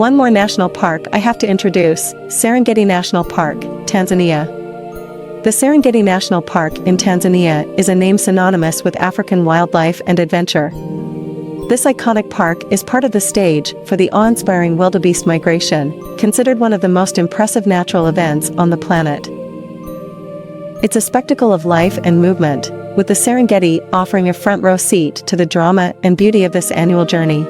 One more national park I have to introduce, Serengeti National Park, Tanzania. The Serengeti National Park in Tanzania is a name synonymous with African wildlife and adventure. This iconic park is part of the stage for the awe-inspiring wildebeest migration, considered one of the most impressive natural events on the planet. It's a spectacle of life and movement, with the Serengeti offering a front-row seat to the drama and beauty of this annual journey.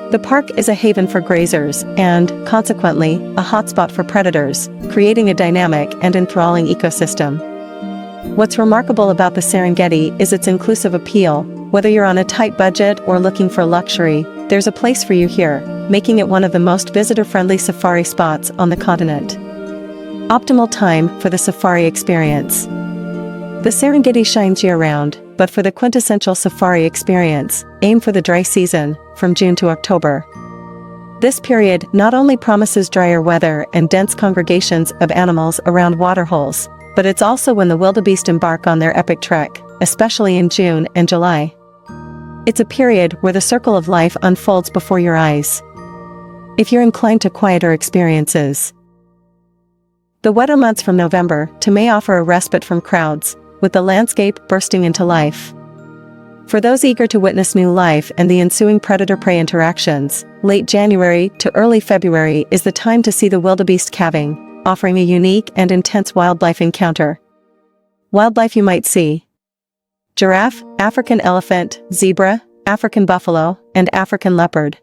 The park is a haven for grazers and, consequently, a hotspot for predators, creating a dynamic and enthralling ecosystem. What's remarkable about the Serengeti is its inclusive appeal. Whether you're on a tight budget or looking for luxury, there's a place for you here, making it one of the most visitor-friendly safari spots on the continent. Optimal time for the safari experience. The Serengeti shines year-round, but for the quintessential safari experience, aim for the dry season, from June to October. This period not only promises drier weather and dense congregations of animals around waterholes, but it's also when the wildebeest embark on their epic trek, especially in June and July. It's a period where the circle of life unfolds before your eyes. If you're inclined to quieter experiences, the wetter months from November to May offer a respite from crowds, with the landscape bursting into life. For those eager to witness new life and the ensuing predator-prey interactions, late January to early February is the time to see the wildebeest calving, offering a unique and intense wildlife encounter. Wildlife you might see: giraffe, African elephant, zebra, African buffalo, and African leopard.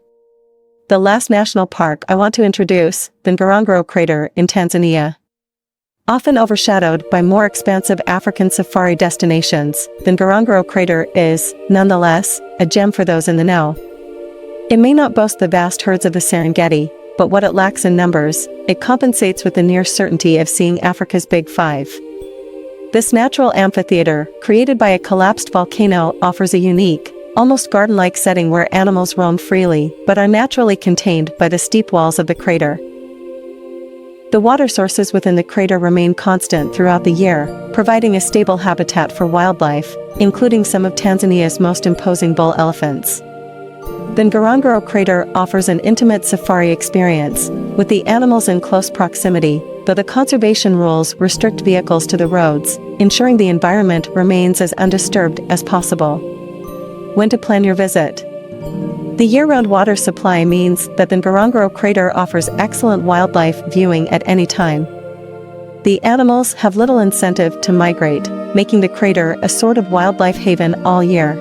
The last national park I want to introduce, the Ngorongoro Crater in Tanzania. Often overshadowed by more expansive African safari destinations, the Ngorongoro Crater is, nonetheless, a gem for those in the know. It may not boast the vast herds of the Serengeti, but what it lacks in numbers, it compensates with the near certainty of seeing Africa's Big Five. This natural amphitheater, created by a collapsed volcano, offers a unique, almost garden-like setting where animals roam freely but are naturally contained by the steep walls of the crater. The water sources within the crater remain constant throughout the year, providing a stable habitat for wildlife, including some of Tanzania's most imposing bull elephants. The Ngorongoro Crater offers an intimate safari experience, with the animals in close proximity, though the conservation rules restrict vehicles to the roads, ensuring the environment remains as undisturbed as possible. When to plan your visit? The year-round water supply means that the Ngorongoro Crater offers excellent wildlife viewing at any time. The animals have little incentive to migrate, making the crater a sort of wildlife haven all year.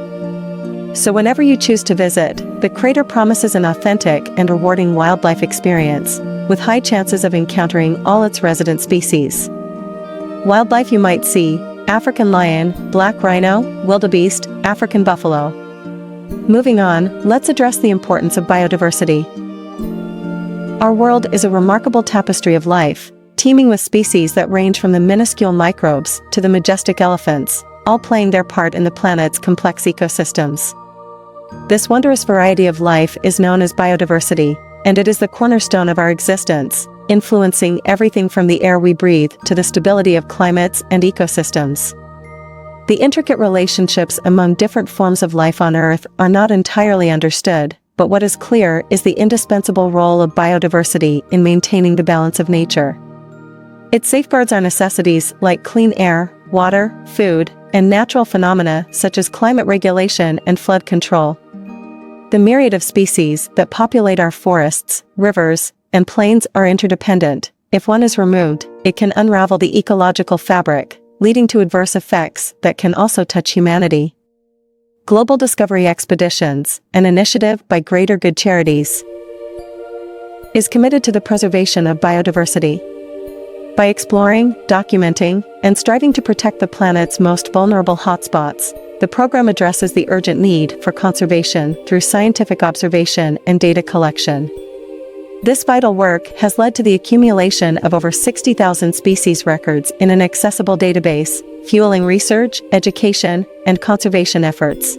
So whenever you choose to visit, the crater promises an authentic and rewarding wildlife experience, with high chances of encountering all its resident species. Wildlife you might see: African lion, black rhino, wildebeest, African buffalo. Moving on, let's address the importance of biodiversity. Our world is a remarkable tapestry of life, teeming with species that range from the minuscule microbes to the majestic elephants, all playing their part in the planet's complex ecosystems. This wondrous variety of life is known as biodiversity, and it is the cornerstone of our existence, influencing everything from the air we breathe to the stability of climates and ecosystems. The intricate relationships among different forms of life on Earth are not entirely understood, but what is clear is the indispensable role of biodiversity in maintaining the balance of nature. It safeguards our necessities like clean air, water, food, and natural phenomena such as climate regulation and flood control. The myriad of species that populate our forests, rivers, and plains are interdependent. If one is removed, it can unravel the ecological fabric, leading to adverse effects that can also touch humanity. Global Discovery Expeditions, an initiative by Greater Good Charities, is committed to the preservation of biodiversity. By exploring, documenting, and striving to protect the planet's most vulnerable hotspots, the program addresses the urgent need for conservation through scientific observation and data collection. This vital work has led to the accumulation of over 60,000 species records in an accessible database, fueling research, education, and conservation efforts.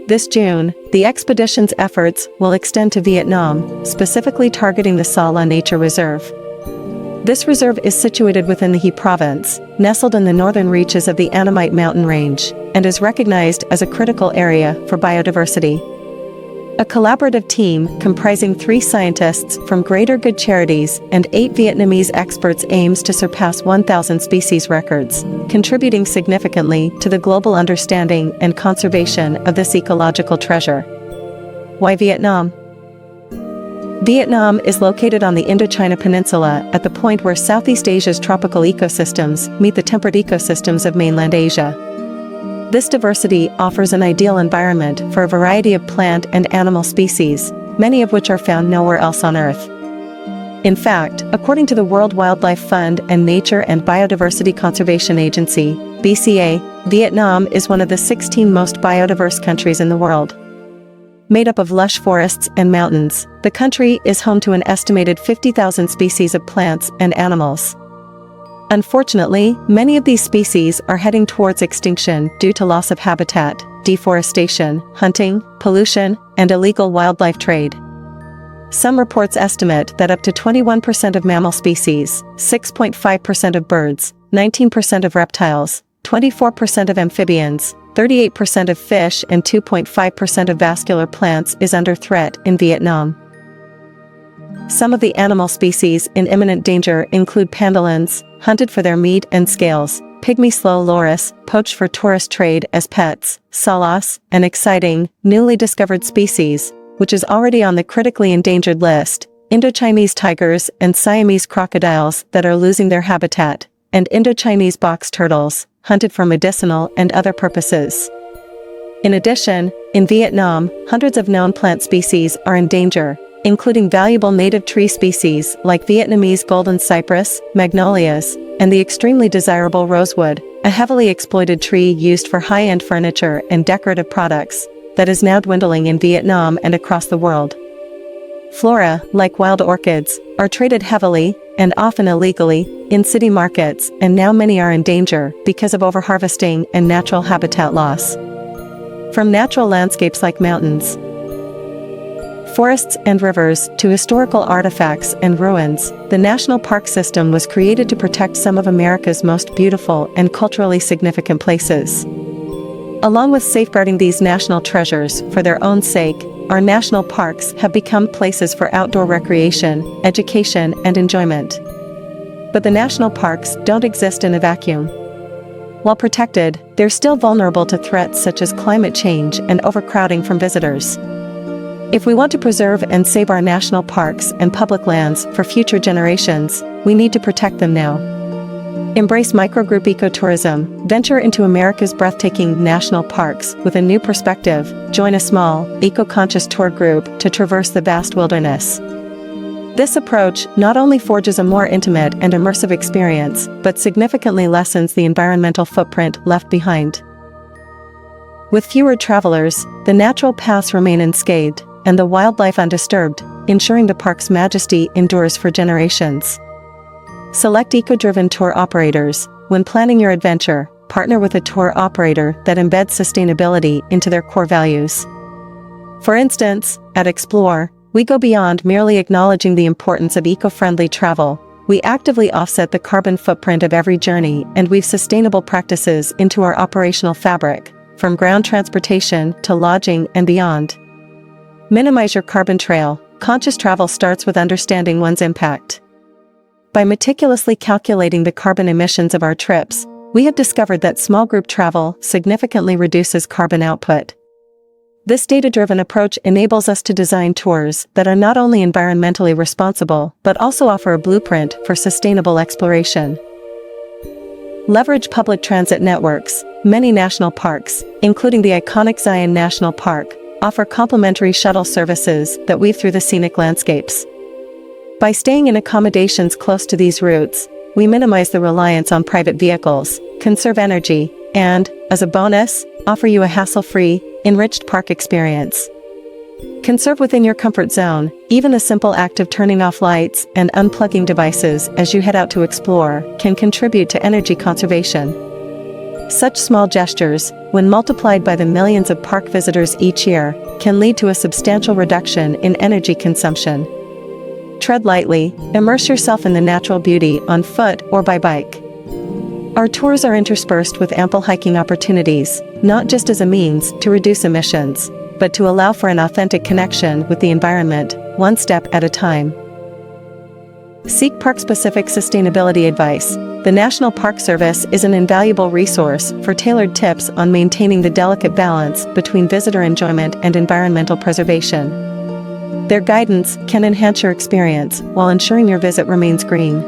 This June, the expedition's efforts will extend to Vietnam, specifically targeting the Sa La Nature Reserve. This reserve is situated within the He Province, nestled in the northern reaches of the Annamite mountain range, and is recognized as a critical area for biodiversity. A collaborative team comprising 3 scientists from Greater Good Charities and 8 Vietnamese experts aims to surpass 1,000 species records, contributing significantly to the global understanding and conservation of this ecological treasure. Why Vietnam? Vietnam is located on the Indochina Peninsula at the point where Southeast Asia's tropical ecosystems meet the temperate ecosystems of mainland Asia. This diversity offers an ideal environment for a variety of plant and animal species, many of which are found nowhere else on Earth. In fact, according to the World Wildlife Fund and Nature and Biodiversity Conservation Agency, BCA, Vietnam is one of the 16 most biodiverse countries in the world. Made up of lush forests and mountains, the country is home to an estimated 50,000 species of plants and animals. Unfortunately, many of these species are heading towards extinction due to loss of habitat, deforestation, hunting, pollution, and illegal wildlife trade. Some reports estimate that up to 21% of mammal species, 6.5% of birds, 19% of reptiles, 24% of amphibians, 38% of fish and 2.5% of vascular plants is under threat in Vietnam. Some of the animal species in imminent danger include pangolins, hunted for their meat and scales, pygmy slow loris, poached for tourist trade as pets, salas, an exciting, newly discovered species, which is already on the critically endangered list, Indochinese tigers and Siamese crocodiles that are losing their habitat, and Indochinese box turtles, hunted for medicinal and other purposes. In addition, in Vietnam, hundreds of known plant species are in danger, including valuable native tree species like Vietnamese golden cypress, magnolias, and the extremely desirable rosewood, a heavily exploited tree used for high-end furniture and decorative products, that is now dwindling in Vietnam and across the world. Flora, like wild orchids, are traded heavily, and often illegally, in city markets, and now many are in danger because of overharvesting and natural habitat loss. From natural landscapes like mountains, forests and rivers, to historical artifacts and ruins, the national park system was created to protect some of America's most beautiful and culturally significant places. Along with safeguarding these national treasures for their own sake, our national parks have become places for outdoor recreation, education, and enjoyment. But the national parks don't exist in a vacuum. While protected, they're still vulnerable to threats such as climate change and overcrowding from visitors. If we want to preserve and save our national parks and public lands for future generations, we need to protect them now. Embrace microgroup ecotourism, venture into America's breathtaking national parks with a new perspective, join a small, eco-conscious tour group to traverse the vast wilderness. This approach not only forges a more intimate and immersive experience, but significantly lessens the environmental footprint left behind. With fewer travelers, the natural paths remain unscathed, and the wildlife undisturbed, ensuring the park's majesty endures for generations. Select eco-driven tour operators. When planning your adventure, partner with a tour operator that embeds sustainability into their core values. For instance, at Explore, we go beyond merely acknowledging the importance of eco-friendly travel. We actively offset the carbon footprint of every journey and weave sustainable practices into our operational fabric, from ground transportation to lodging and beyond. Minimize your carbon trail. Conscious travel starts with understanding one's impact. By meticulously calculating the carbon emissions of our trips, we have discovered that small group travel significantly reduces carbon output. This data-driven approach enables us to design tours that are not only environmentally responsible but also offer a blueprint for sustainable exploration. Leverage public transit networks. Many national parks, including the iconic Zion National Park, offer complimentary shuttle services that weave through the scenic landscapes. By staying in accommodations close to these routes, we minimize the reliance on private vehicles, conserve energy, and, as a bonus, offer you a hassle-free, enriched park experience. Conserve within your comfort zone. Even the simple act of turning off lights and unplugging devices as you head out to explore can contribute to energy conservation. Such small gestures, when multiplied by the millions of park visitors each year, can lead to a substantial reduction in energy consumption. Tread lightly, immerse yourself in the natural beauty on foot or by bike. Our tours are interspersed with ample hiking opportunities, not just as a means to reduce emissions, but to allow for an authentic connection with the environment, one step at a time. Seek park-specific sustainability advice. The National Park Service is an invaluable resource for tailored tips on maintaining the delicate balance between visitor enjoyment and environmental preservation. Their guidance can enhance your experience while ensuring your visit remains green.